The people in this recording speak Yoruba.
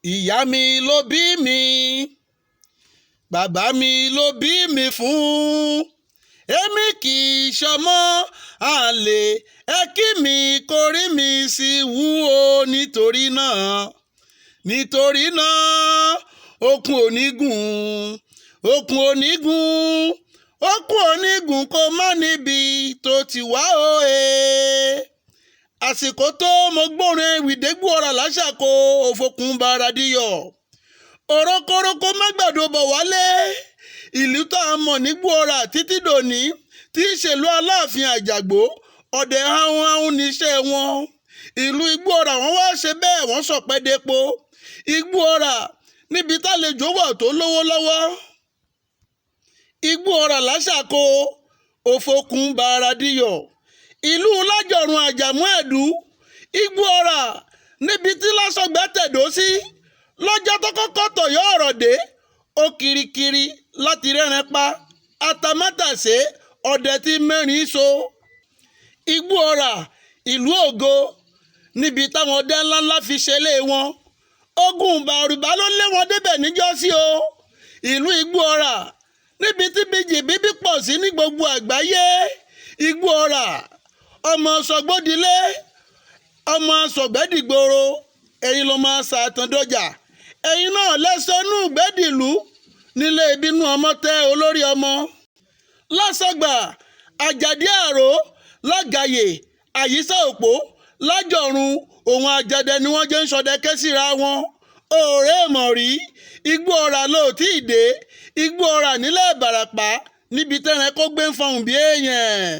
ìyá mi ló bí mi bàbá mi ló bí mi fún èmi kì í ṣọmọ àlè ẹ kí mi kórí mi sí wú o nítorí náà okùn onígun kò má níbi tó ti wá òye àsìkò tó mo gbórin Igboora láṣàkó òfokùn bàràdìyọ òrókòrókò má gbàdo bọ̀ wálé ìlú tá a mọ̀ ní Igboora títí dòní tí í ṣèlú Aláàfin Àjàgbó ọ̀dẹ̀ ahun níṣẹ́ wọn ìlú Igboora wọ́n wá ṣe bẹ́ẹ̀ wọ́n sọ̀pẹ́ depo Igboora níbi tálejò wà tó lówó lọ́wọ́ Igboora láṣàkó òfokùn bàràdìyọ ìlú lájọ̀run àjàmú ẹ̀dú Igboora níbi tí lásọgbẹ́ tẹ̀dó sí lọ́jọ́ tó kọ́kọ́ tọ̀yọ́ ọ̀rọ̀ dé ó kirikiri láti rẹ́rìn pa atamátàsé ọ̀dẹ̀ tí mẹ́rin so Igboora ìlú ògo níbi táwọn ọdẹ ńláńlá fi ṣẹlẹ̀ wọn ogun bàrùbá ló lé wọn débẹ̀ níjọ́sí o ìlú Igboora níbi tí bíjì bíbí pọ̀ sí ní gbogbo àgbáyé Igboora ọmọ sọgbódilé ọmọ sọgbẹ́dìgboro ẹ̀yin ló máa ṣàtàndọ́jà ẹ̀yin náà lẹ́sọ̀nù gbẹ́dìlú nílé ìbínú ọmọ tẹ olórí ọmọ lásọgbà àjàdí àrò lágàyè àyíṣà òpó lájọ̀run òun àjàdẹ ni wọ́n jẹ́ ń ṣọdẹ kẹ́sìra wọn ọ̀rẹ́ mọ̀rí Igboora ló tí ì dé Igboora nílẹ̀ Ìbàràpá níbi tẹ́rẹ̀ kó gbé ń fọhùn bí èèyàn.